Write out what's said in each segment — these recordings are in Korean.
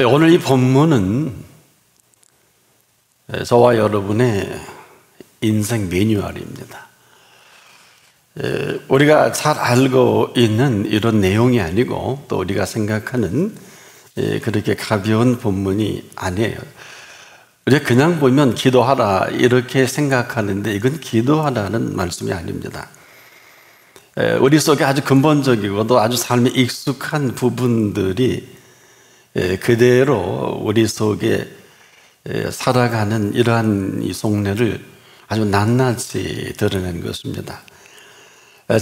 오늘 이 본문은 저와 여러분의 인생 매뉴얼입니다. 우리가 잘 알고 있는 이런 내용이 아니고 또 우리가 생각하는 그렇게 가벼운 본문이 아니에요. 우리가 그냥 보면 기도하라 이렇게 생각하는데 이건 기도하라는 말씀이 아닙니다. 우리 속에 아주 근본적이고 또 아주 삶에 익숙한 부분들이 그대로 우리 속에 살아가는 이러한 이 속내를 아주 낱낱이 드러낸 것입니다.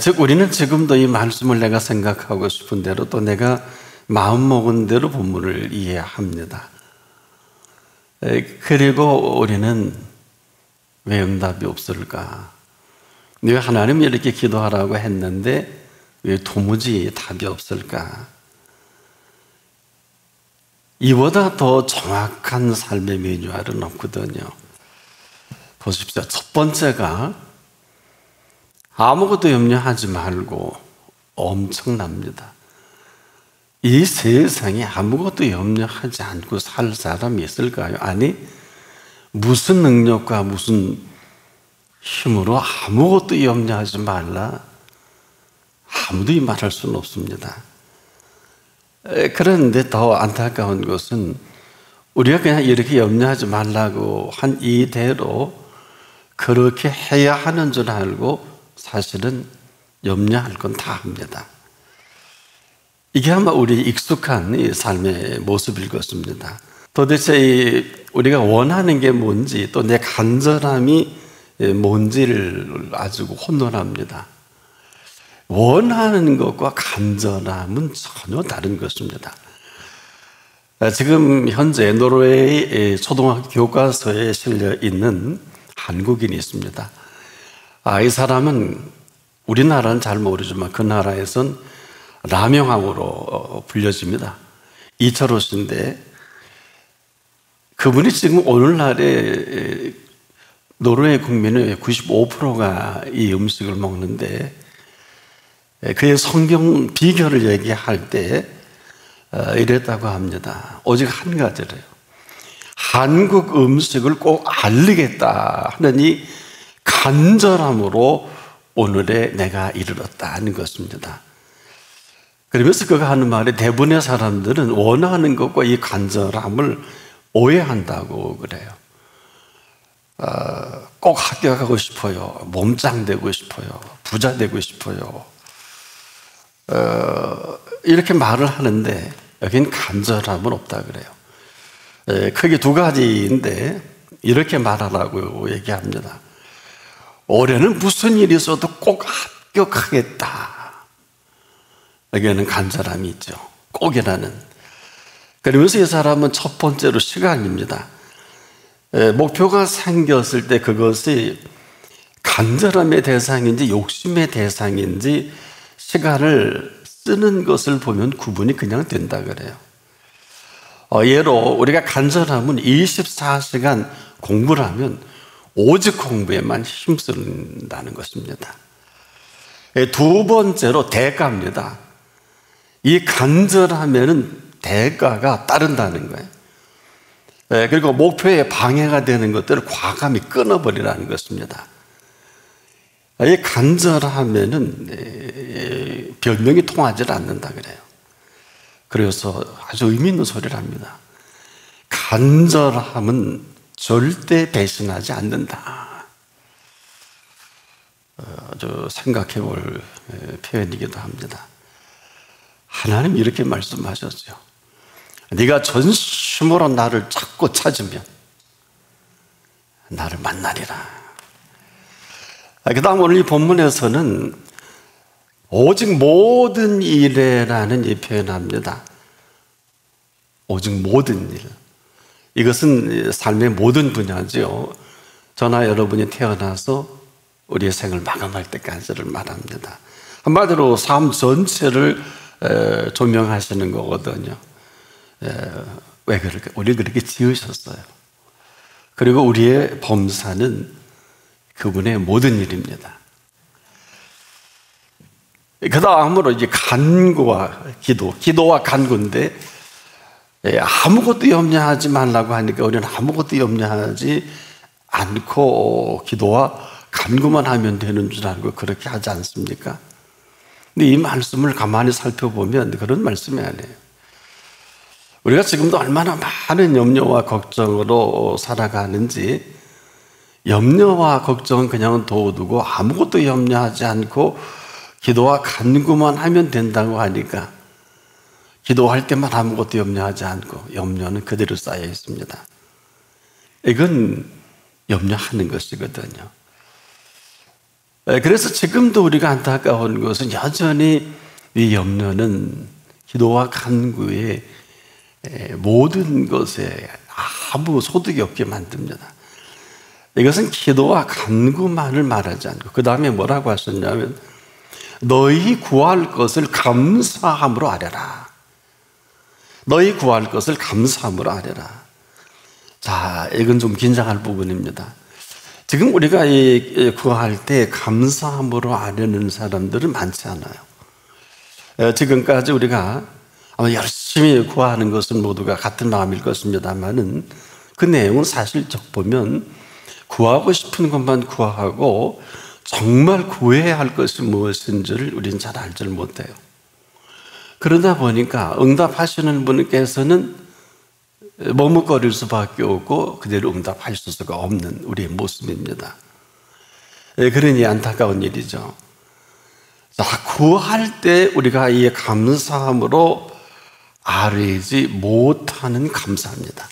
즉 우리는 지금도 이 말씀을 내가 생각하고 싶은 대로 또 내가 마음먹은 대로 본문을 이해합니다. 그리고 우리는 왜 응답이 없을까? 왜 하나님이 이렇게 기도하라고 했는데 왜 도무지 답이 없을까? 이보다 더 정확한 삶의 매뉴얼은 없거든요. 보십시오. 첫 번째가 아무것도 염려하지 말고 엄청납니다. 이 세상에 아무것도 염려하지 않고 살 사람이 있을까요? 아니, 무슨 능력과 무슨 힘으로 아무것도 염려하지 말라. 아무도 이 말할 수는 없습니다. 그런데 더 안타까운 것은 우리가 그냥 이렇게 염려하지 말라고 한 이대로 그렇게 해야 하는 줄 알고 사실은 염려할 건 다 합니다. 이게 아마 우리 익숙한 이 삶의 모습일 것입니다. 도대체 우리가 원하는 게 뭔지 또 내 간절함이 뭔지를 아주 혼돈합니다. 원하는 것과 간절함은 전혀 다른 것입니다. 지금 현재 노르웨이 초등학교 교과서에 실려 있는 한국인이 있습니다. 이 사람은 우리나라는 잘 모르지만 그 나라에선 라명왕으로 불려집니다. 이철호 씨인데 그분이 지금 오늘날에 노르웨이 국민의 95%가 이 음식을 먹는데 그의 성경 비결을 얘기할 때 이랬다고 합니다. 오직 한 가지래요. 한국 음식을 꼭 알리겠다 하는 이 간절함으로 오늘에 내가 이르렀다는 것입니다. 그러면서 그가 하는 말이 대부분의 사람들은 원하는 것과 이 간절함을 오해한다고 그래요. 꼭 합격하고 싶어요. 몸짱 되고 싶어요. 부자 되고 싶어요. 이렇게 말을 하는데 여긴 간절함은 없다 그래요. 크게 두 가지인데 이렇게 말하라고 얘기합니다. 올해는 무슨 일이 있어도 꼭 합격하겠다. 여기에는 간절함이 있죠. 꼭이라는. 그러면서 이 사람은 첫 번째로 시간입니다. 목표가 생겼을 때 그것이 간절함의 대상인지 욕심의 대상인지 시간을 쓰는 것을 보면 구분이 그냥 된다 그래요. 예로 우리가 간절함은 24시간 공부를 하면 오직 공부에만 힘쓴다는 것입니다. 두 번째로 대가입니다. 이 간절함에는 대가가 따른다는 거예요. 그리고 목표에 방해가 되는 것들을 과감히 끊어버리라는 것입니다. 이 간절함에는 별명이 통하지 않는다 그래요. 그래서 아주 의미 있는 소리를 합니다. 간절함은 절대 배신하지 않는다. 아주 생각해 볼 표현이기도 합니다. 하나님 이렇게 말씀하셨죠. 네가 전심으로 나를 찾고 찾으면 나를 만나리라. 그 다음 오늘 이 본문에서는 오직 모든 일에라는 이 표현합니다. 오직 모든 일. 이것은 삶의 모든 분야죠. 저나 여러분이 태어나서 우리의 생을 마감할 때까지를 말합니다. 한마디로 삶 전체를 조명하시는 거거든요. 왜 그럴까? 우리 그렇게 지으셨어요. 그리고 우리의 범사는 그분의 모든 일입니다. 그 다음으로 이제 간구와 기도와 간구인데 아무것도 염려하지 말라고 하니까 우리는 아무것도 염려하지 않고 기도와 간구만 하면 되는 줄 알고 그렇게 하지 않습니까? 근데 이 말씀을 가만히 살펴보면 그런 말씀이 아니에요. 우리가 지금도 얼마나 많은 염려와 걱정으로 살아가는지, 염려와 걱정은 그냥 둬두고 아무것도 염려하지 않고 기도와 간구만 하면 된다고 하니까 기도할 때만 아무것도 염려하지 않고 염려는 그대로 쌓여 있습니다. 이건 염려하는 것이거든요. 그래서 지금도 우리가 안타까운 것은 여전히 이 염려는 기도와 간구의 모든 것에 아무 소득이 없게 만듭니다. 이것은 기도와 간구만을 말하지 않고 그 다음에 뭐라고 하셨냐면 너희 구할 것을 감사함으로 아뢰라. 너희 구할 것을 감사함으로 아뢰라. 자, 이건 좀 긴장할 부분입니다. 지금 우리가 구할 때 감사함으로 아뢰는 사람들은 많지 않아요. 지금까지 우리가 아마 열심히 구하는 것은 모두가 같은 마음일 것입니다만은 그 내용은 사실적 보면 구하고 싶은 것만 구하고 정말 구해야 할 것이 무엇인지를 우리는 잘 알지를 못해요. 그러다 보니까 응답하시는 분께서는 머뭇거릴 수밖에 없고 그대로 응답하실 수가 없는 우리의 모습입니다. 그러니 안타까운 일이죠. 자, 구할 때 우리가 이 감사함으로 아뢰지 못하는 감사합니다.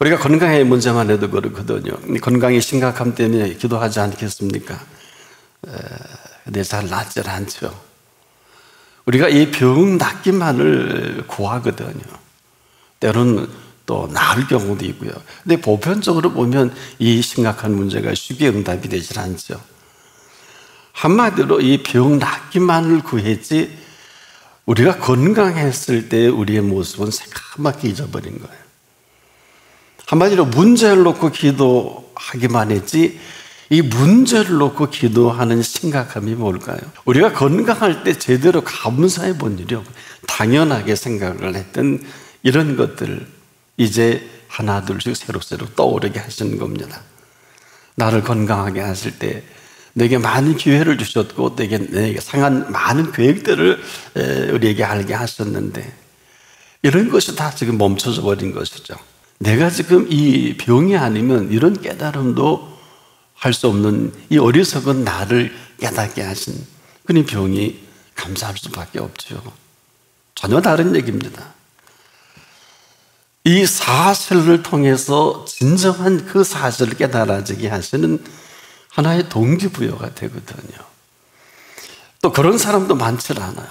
우리가 건강의 문제만 해도 그렇거든요. 건강이 심각함 때문에 기도하지 않겠습니까? 근데 잘 낫질 않죠. 우리가 이 병 낫기만을 구하거든요. 때로는 또 나을 경우도 있고요. 근데 보편적으로 보면 이 심각한 문제가 쉽게 응답이 되질 않죠. 한마디로 이 병 낫기만을 구했지 우리가 건강했을 때 우리의 모습은 새까맣게 잊어버린 거예요. 한마디로 문제를 놓고 기도하기만 했지 이 문제를 놓고 기도하는 심각함이 뭘까요? 우리가 건강할 때 제대로 감사해 본 일이 없고 당연하게 생각을 했던 이런 것들을 이제 하나둘씩 새록새록 떠오르게 하시는 겁니다. 나를 건강하게 하실 때 내게 많은 기회를 주셨고 내게 상한 많은 계획들을 우리에게 알게 하셨는데 이런 것이 다 지금 멈춰져 버린 것이죠. 내가 지금 이 병이 아니면 이런 깨달음도 할 수 없는 이 어리석은 나를 깨닫게 하신 그런 병이 감사할 수밖에 없죠. 전혀 다른 얘기입니다. 이 사실을 통해서 진정한 그 사실을 깨달아지게 하시는 하나의 동기부여가 되거든요. 또 그런 사람도 많지 않아요.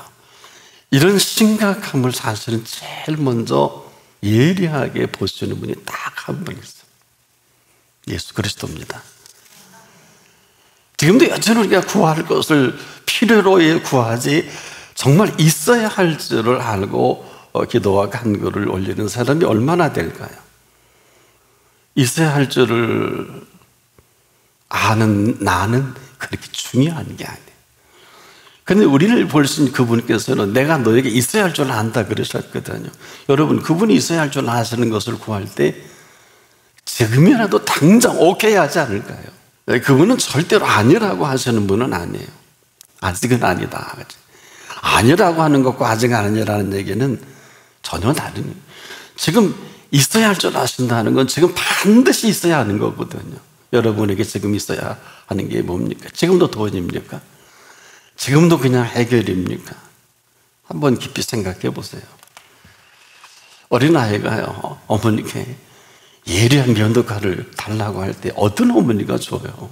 이런 심각함을 사실은 제일 먼저 예리하게 보시는 분이 딱 한 분 있어요. 예수 그리스도입니다. 지금도 여전히 우리가 구할 것을 필요로 구하지 정말 있어야 할 줄을 알고 기도와 간구를 올리는 사람이 얼마나 될까요? 있어야 할 줄을 아는 나는 그렇게 중요한 게 아니에요. 그런데 우리를 보신 그분께서는 내가 너에게 있어야 할 줄 안다 그러셨거든요. 여러분, 그분이 있어야 할 줄 아시는 것을 구할 때 지금이라도 당장 오케이 하지 않을까요? 그분은 절대로 아니라고 하시는 분은 아니에요. 아직은 아니다. 아니라고 하는 것과 아직 아니라는 얘기는 전혀 다릅니다. 지금 있어야 할 줄 아신다는 건 지금 반드시 있어야 하는 거거든요. 여러분에게 지금 있어야 하는 게 뭡니까? 지금도 돈입니까? 지금도 그냥 해결입니까? 한번 깊이 생각해 보세요. 어린아이가요, 어머니께 예리한 면도칼을 달라고 할 때 어떤 어머니가 줘요?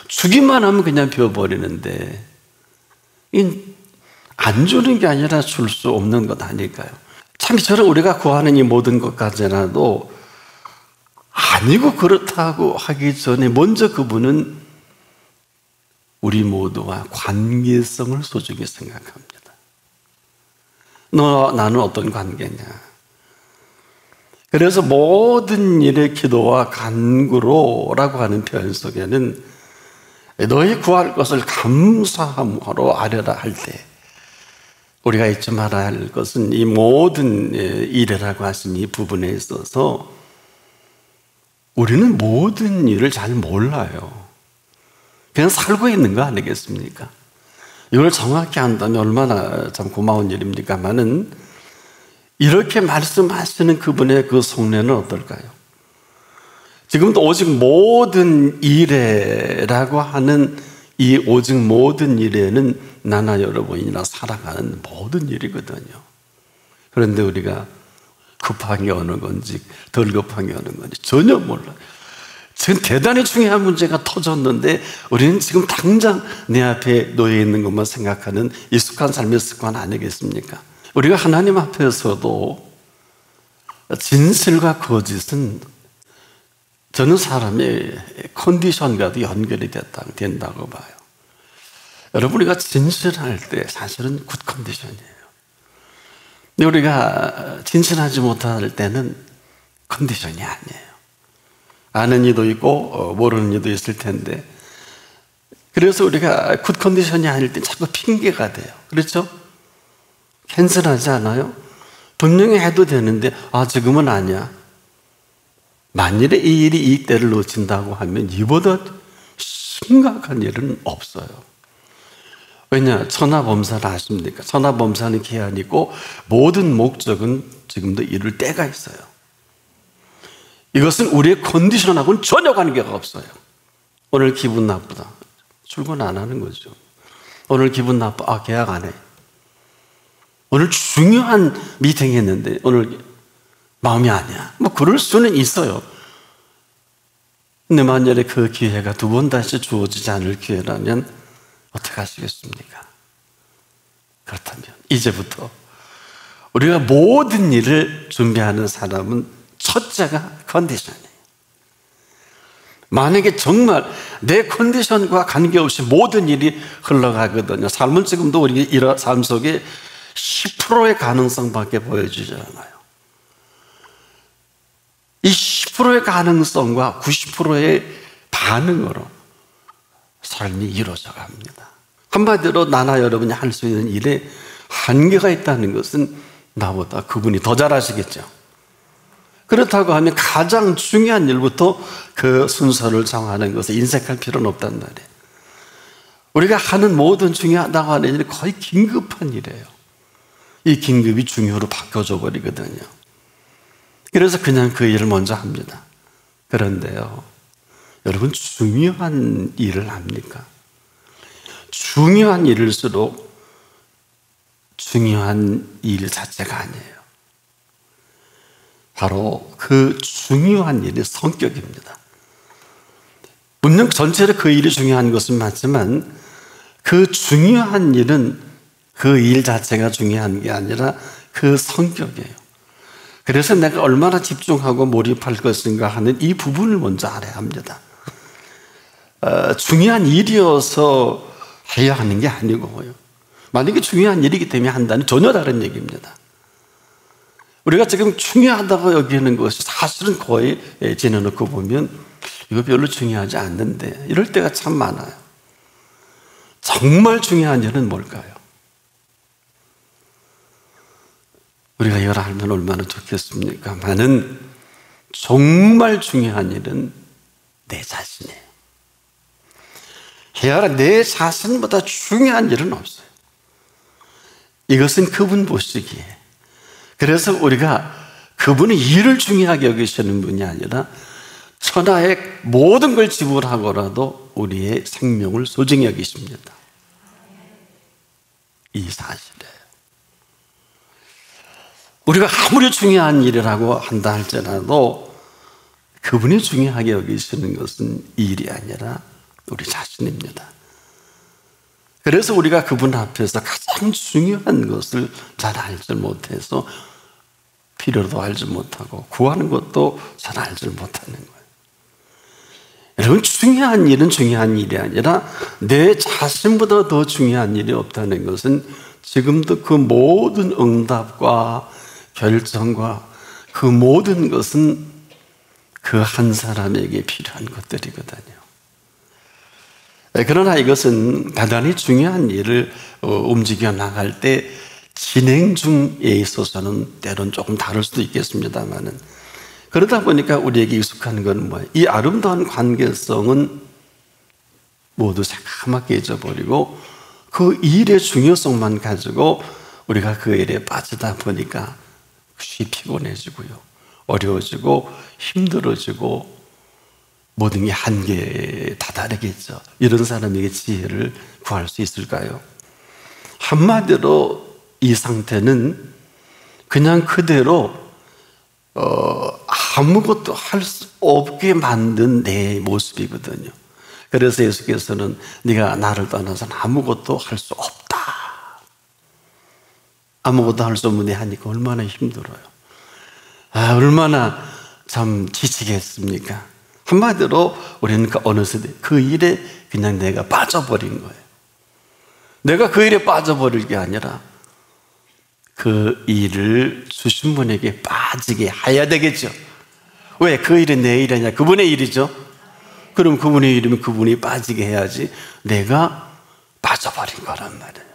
주기만 하면 그냥 비워버리는데 안 주는 게 아니라 줄 수 없는 것 아닐까요? 참 이처럼 우리가 구하는 이 모든 것까지라도 아니고 그렇다고 하기 전에 먼저 그분은 우리 모두와 관계성을 소중히 생각합니다. 나는 어떤 관계냐? 그래서 모든 일의 기도와 간구로라고 하는 표현 속에는 너희 구할 것을 감사함으로 아뢰라 할 때 우리가 잊지 말아야 할 것은 이 모든 일이라고 하신 이 부분에 있어서 우리는 모든 일을 잘 몰라요. 그냥 살고 있는 거 아니겠습니까? 이걸 정확히 안다면 얼마나 참 고마운 일입니까만은, 이렇게 말씀하시는 그분의 그 속내는 어떨까요? 지금도 오직 모든 일에라고 하는 이 오직 모든 일에는 나나 여러분이나 살아가는 모든 일이거든요. 그런데 우리가 급한 게 어느 건지 덜 급한 게 어느 건지 전혀 몰라요. 지금 대단히 중요한 문제가 터졌는데 우리는 지금 당장 내 앞에 놓여 있는 것만 생각하는 익숙한 삶의 습관 아니겠습니까? 우리가 하나님 앞에서도 진실과 거짓은 저는 사람의 컨디션과도 연결이 된다고 봐요. 여러분, 우리가 진실할 때 사실은 굿 컨디션이에요. 근데 우리가 진실하지 못할 때는 컨디션이 아니에요. 아는 이도 있고 모르는 이도 있을 텐데, 그래서 우리가 굿 컨디션이 아닐 때 자꾸 핑계가 돼요. 그렇죠? 캔슬하지 않아요? 분명히 해도 되는데 지금은 아니야. 만일에 이 일이 이 때를 놓친다고 하면 이보다 심각한 일은 없어요. 왜냐? 천하범사를 아십니까? 천하범사는 기한이고 모든 목적은 지금도 이룰 때가 있어요. 이것은 우리의 컨디션하고는 전혀 관계가 없어요. 오늘 기분 나쁘다, 출근 안 하는 거죠. 오늘 기분 나빠, 계약 안 해. 오늘 중요한 미팅 했는데 오늘 마음이 아니야. 그럴 수는 있어요. 근데 만약에 그 기회가 두 번 다시 주어지지 않을 기회라면 어떻게 하시겠습니까? 그렇다면 이제부터 우리가 모든 일을 준비하는 사람은 첫째가 컨디션이에요. 만약에 정말 내 컨디션과 관계없이 모든 일이 흘러가거든요. 삶은 지금도 우리 삶 속에 10%의 가능성밖에 보여주지 않아요. 이 10%의 가능성과 90%의 반응으로 삶이 이루어져 갑니다. 한마디로 나나 여러분이 할 수 있는 일에 한계가 있다는 것은 나보다 그분이 더 잘하시겠죠. 그렇다고 하면 가장 중요한 일부터 그 순서를 정하는 것에 인색할 필요는 없단 말이에요. 우리가 하는 모든 중요하다고 하는 일이 거의 긴급한 일이에요. 이 긴급이 중요로 바뀌어져 버리거든요. 그래서 그냥 그 일을 먼저 합니다. 그런데요, 여러분, 중요한 일을 합니까? 중요한 일일수록 중요한 일 자체가 아니에요. 바로 그 중요한 일의 성격입니다. 분명 전체로 그 일이 중요한 것은 맞지만 그 중요한 일은 그 일 자체가 중요한 게 아니라 그 성격이에요. 그래서 내가 얼마나 집중하고 몰입할 것인가 하는 이 부분을 먼저 알아야 합니다. 중요한 일이어서 해야 하는 게 아니고요. 만약에 중요한 일이기 때문에 한다는 전혀 다른 얘기입니다. 우리가 지금 중요하다고 여기는 것이 사실은 거의 지내놓고 보면 이거 별로 중요하지 않는데 이럴 때가 참 많아요. 정말 중요한 일은 뭘까요? 우리가 이걸 알면 얼마나 좋겠습니까만은 정말 중요한 일은 내 자신이에요. 해야 할 내 자신보다 중요한 일은 없어요. 이것은 그분 보시기에. 그래서 우리가 그분이 일을 중요하게 여기시는 분이 아니라 천하의 모든 걸 지불하고라도 우리의 생명을 소중히 여기십니다. 이 사실이에요. 우리가 아무리 중요한 일이라고 한다 할지라도 그분이 중요하게 여기시는 것은 일이 아니라 우리 자신입니다. 그래서 우리가 그분 앞에서 가장 중요한 것을 잘 알지 못해서 필요도 알지 못하고 구하는 것도 잘 알지 못하는 거예요. 여러분, 중요한 일은 중요한 일이 아니라 내 자신보다 더 중요한 일이 없다는 것은 지금도 그 모든 응답과 결정과 그 모든 것은 그 한 사람에게 필요한 것들이거든요. 그러나 이것은 대단히 중요한 일을 움직여 나갈 때 진행 중에 있어서는 때론 조금 다를 수도 있겠습니다만은, 그러다 보니까 우리에게 익숙한 건 뭐예요? 이 아름다운 관계성은 모두 새까맣게 잊어버리고 그 일의 중요성만 가지고 우리가 그 일에 빠지다 보니까 그것이 피곤해지고요, 어려워지고 힘들어지고 모든 게 한계에 다다르겠죠. 이런 사람에게 지혜를 구할 수 있을까요? 한마디로 이 상태는 그냥 그대로 아무것도 할 수 없게 만든 내 모습이거든요. 그래서 예수께서는 네가 나를 떠나서는 아무것도 할 수 없다, 아무것도 할 수 없는 애 하니까 얼마나 힘들어요. 얼마나 참 지치겠습니까? 한마디로 우리는 어느새 그 일에 그냥 내가 빠져버린 거예요. 내가 그 일에 빠져버릴 게 아니라 그 일을 주신 분에게 빠지게 해야 되겠죠. 왜? 그 일은 내 일이 아니라 그분의 일이죠. 그럼 그분의 일이면 그분이 빠지게 해야지, 내가 빠져버린 거란 말이에요.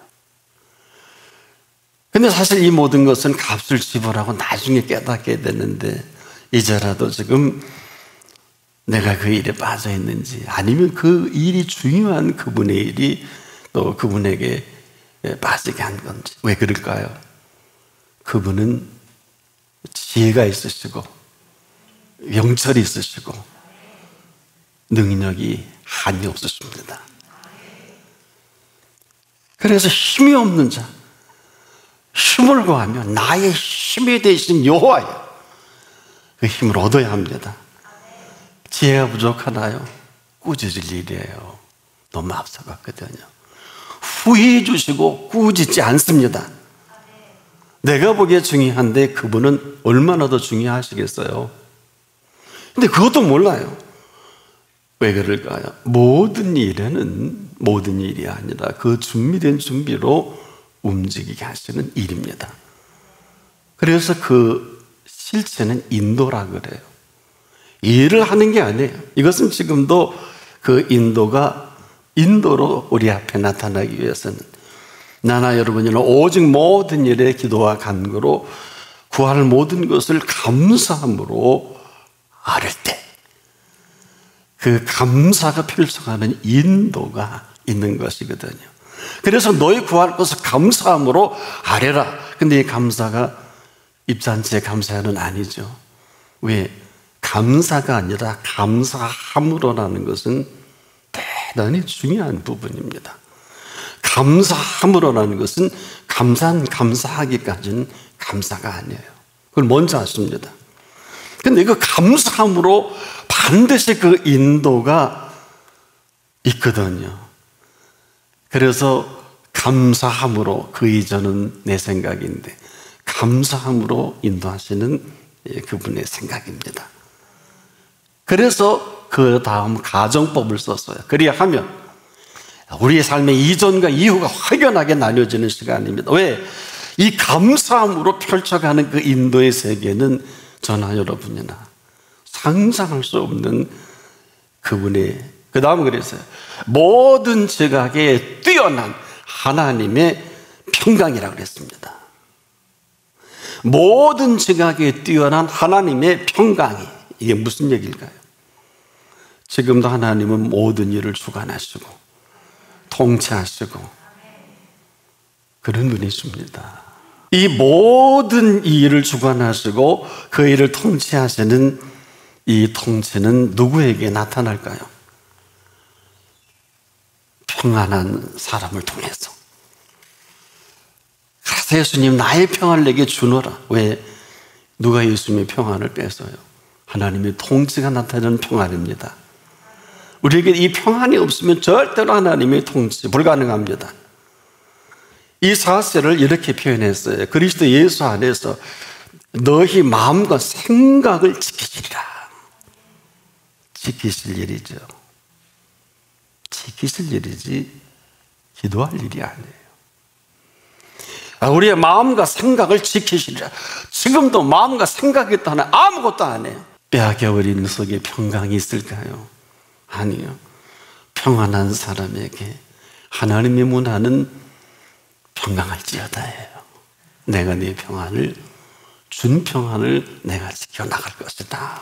근데 사실 이 모든 것은 값을 지불하고 나중에 깨닫게 되는데, 이제라도 지금 내가 그 일에 빠져 있는지, 아니면 그 일이 중요한 그분의 일이 또 그분에게 빠지게 한 건지. 왜 그럴까요? 그분은 지혜가 있으시고 영철이 있으시고 능력이 한이 없으십니다. 그래서 힘이 없는 자, 힘을 구하며 나의 힘이 되신 여호와여, 그 힘을 얻어야 합니다. 지혜가 부족하나요? 꾸짖을 일이에요. 너무 앞서갔거든요. 후회해 주시고 꾸짖지 않습니다. 내가 보기에 중요한데 그분은 얼마나 더 중요하시겠어요? 근데 그것도 몰라요. 왜 그럴까요? 모든 일에는 모든 일이 아니라 그 준비된 준비로 움직이게 하시는 일입니다. 그래서 그 실체는 인도라 그래요. 일을 하는 게 아니에요. 이것은 지금도 그 인도로 우리 앞에 나타나기 위해서는 나나 여러분이는 오직 모든 일에 기도와 간구로 구할 모든 것을 감사함으로 아뢰 때, 그 감사가 필성하는 인도가 있는 것이거든요. 그래서 너희 구할 것을 감사함으로 아뢰라. 근데 이 감사가 입잔치의 감사는 아니죠. 왜? 감사가 아니라 감사함으로라는 것은 대단히 중요한 부분입니다. 감사함으로라는 것은 감사하기까지는 감사가 아니에요. 그걸 먼저 아십니다. 근데 그 감사함으로 반드시 그 인도가 있거든요. 그래서 감사함으로, 그 이전은 내 생각인데 감사함으로 인도하시는 그분의 생각입니다. 그래서 그 다음 가정법을 썼어요. 그리하면 우리의 삶의 이전과 이후가 확연하게 나뉘어지는 시간입니다. 왜? 이 감사함으로 펼쳐가는 그 인도의 세계는 저나 여러분이나 상상할 수 없는 그분의, 그 다음 그랬어요. 모든 지각에 뛰어난 하나님의 평강이라고 그랬습니다. 모든 지각에 뛰어난 하나님의 평강이, 이게 무슨 얘기일까요? 지금도 하나님은 모든 일을 주관하시고 통치하시고 그런 분이십니다. 이 모든 일을 주관하시고 그 일을 통치하시는 이 통치는 누구에게 나타날까요? 평안한 사람을 통해서. 그래서 예수님, 나의 평안을 내게 주노라. 왜? 누가 예수님의 평안을 뺏어요? 하나님의 통치가 나타내는 평안입니다. 우리에게 이 평안이 없으면 절대로 하나님의 통치 불가능합니다. 이 4세를 이렇게 표현했어요. 그리스도 예수 안에서 너희 마음과 생각을 지키시리라. 지키실 일이죠. 지키실 일이지 기도할 일이 아니에요. 우리의 마음과 생각을 지키시리라. 지금도 마음과 생각이 떠나 아무것도 안 해요. 빼앗겨버리는 속에 평강이 있을까요? 아니요. 평안한 사람에게 하나님의 문화는 평강할지어다 해요. 내가 네 평안을, 준 평안을 내가 지켜나갈 것이다.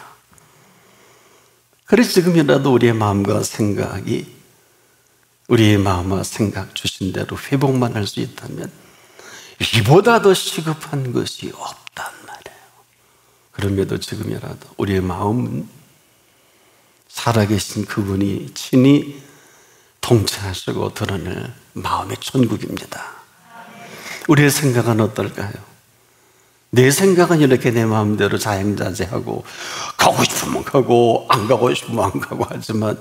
그래서 지금이라도 우리의 마음과 생각이, 우리의 마음과 생각 주신 대로 회복만 할 수 있다면 이보다 더 시급한 것이 없단 말이에요. 그럼에도 지금이라도 우리의 마음은 살아계신 그분이 친히 통치하시고 드러낼 마음의 천국입니다. 우리의 생각은 어떨까요? 내 생각은 이렇게 내 마음대로 자행자재하고 가고 싶으면 가고 안 가고 싶으면 안 가고 하지만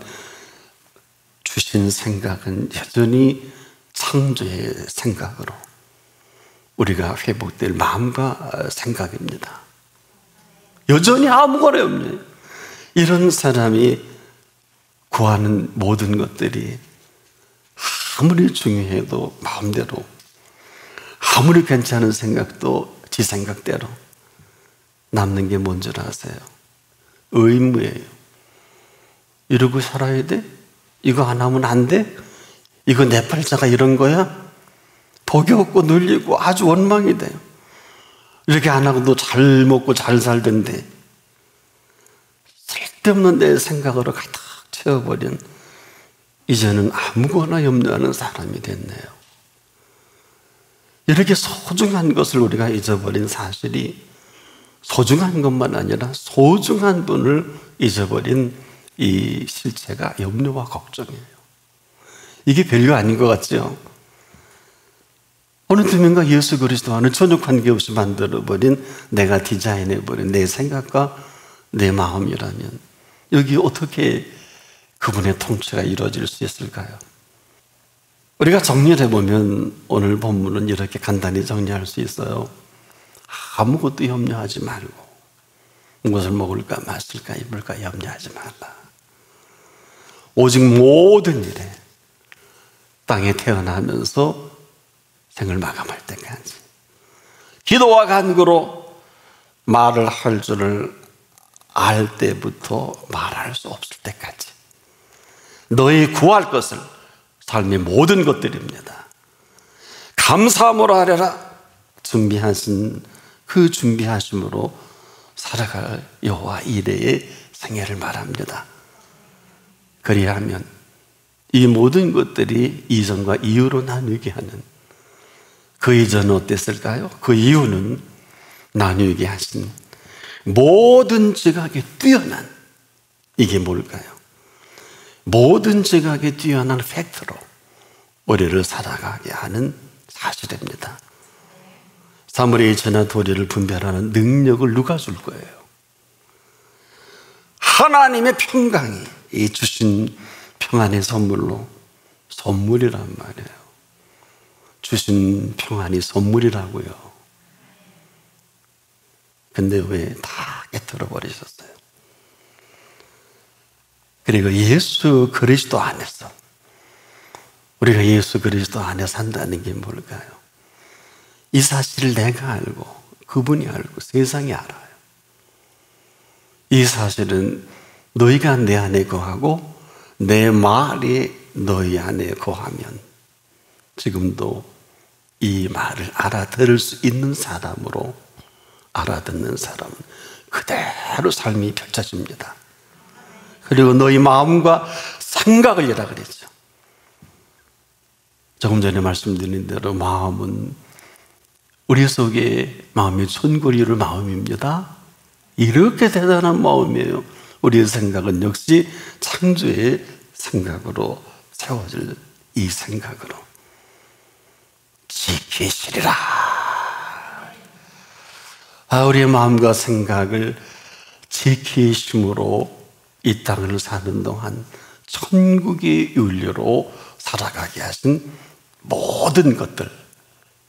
주신 생각은 여전히 창조의 생각으로 우리가 회복될 마음과 생각입니다. 여전히 아무거나 없네요. 이런 사람이 구하는 모든 것들이 아무리 중요해도 마음대로, 아무리 괜찮은 생각도 지 생각대로 남는 게 뭔지 아세요? 의무예요. 이러고 살아야 돼? 이거 안 하면 안 돼? 이거 내 팔자가 이런 거야? 복이 없고 눌리고 아주 원망이 돼요. 이렇게 안 하고도 잘 먹고 잘 살던데 쓸데없는 내 생각으로 가득 채워버린, 이제는 아무거나 염려하는 사람이 됐네요. 이렇게 소중한 것을 우리가 잊어버린 사실이, 소중한 것만 아니라 소중한 분을 잊어버린 이 실체가 염려와 걱정이에요. 이게 별거 아닌 것 같죠? 어느 두 명과 예수 그리스도와는 전혀 관계없이 만들어버린, 내가 디자인해버린 내 생각과 내 마음이라면 여기 어떻게 그분의 통치가 이루어질 수 있을까요? 우리가 정리를 해보면 오늘 본문은 이렇게 간단히 정리할 수 있어요. 아무것도 염려하지 말고, 무엇을 먹을까 마실까 입을까 염려하지 말라. 오직 모든 일에 땅에 태어나면서 생을 마감할 때까지 기도와 간구로 말을 할 줄을 알 때부터 말할 수 없을 때까지 너희 구할 것을, 삶의 모든 것들입니다, 감사함으로 하려라. 준비하신 그 준비하심으로 살아갈 여호와 이레의 생애를 말합니다. 그리하면 이 모든 것들이 이전과 이후로 나누게 하는, 그 이전은 어땠을까요? 그 이유는 나누게 하신 모든 지각에 뛰어난, 이게 뭘까요? 모든 지각에 뛰어난 팩트로 우리를 살아가게 하는 사실입니다. 사물의 이치나 도리를 분별하는 능력을 누가 줄 거예요? 하나님의 평강이, 이 주신 평안의 선물로, 선물이란 말이에요. 주신 평안이 선물이라고요. 근데 왜 다 깨트려 버리셨어요? 그리고 예수 그리스도 안에서, 우리가 예수 그리스도 안에 산다는 게 뭘까요? 이 사실을 내가 알고 그분이 알고 세상이 알아요. 이 사실은 너희가 내 안에 거하고 내 말이 너희 안에 거하면 지금도 이 말을 알아들을 수 있는 사람으로, 알아듣는 사람은 그대로 삶이 펼쳐집니다. 그리고 너희 마음과 생각을 이라 그랬죠. 조금 전에 말씀드린 대로 마음은 우리 속에 마음의 천국이를 마음입니다. 이렇게 대단한 마음이에요. 우리의 생각은 역시 창조의 생각으로 세워질 이 생각으로 지키시리라. 우리의 마음과 생각을 지키심으로 이 땅을 사는 동안 천국의 윤리로 살아가게 하신 모든 것들,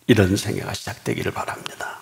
이런 생애가 시작되기를 바랍니다.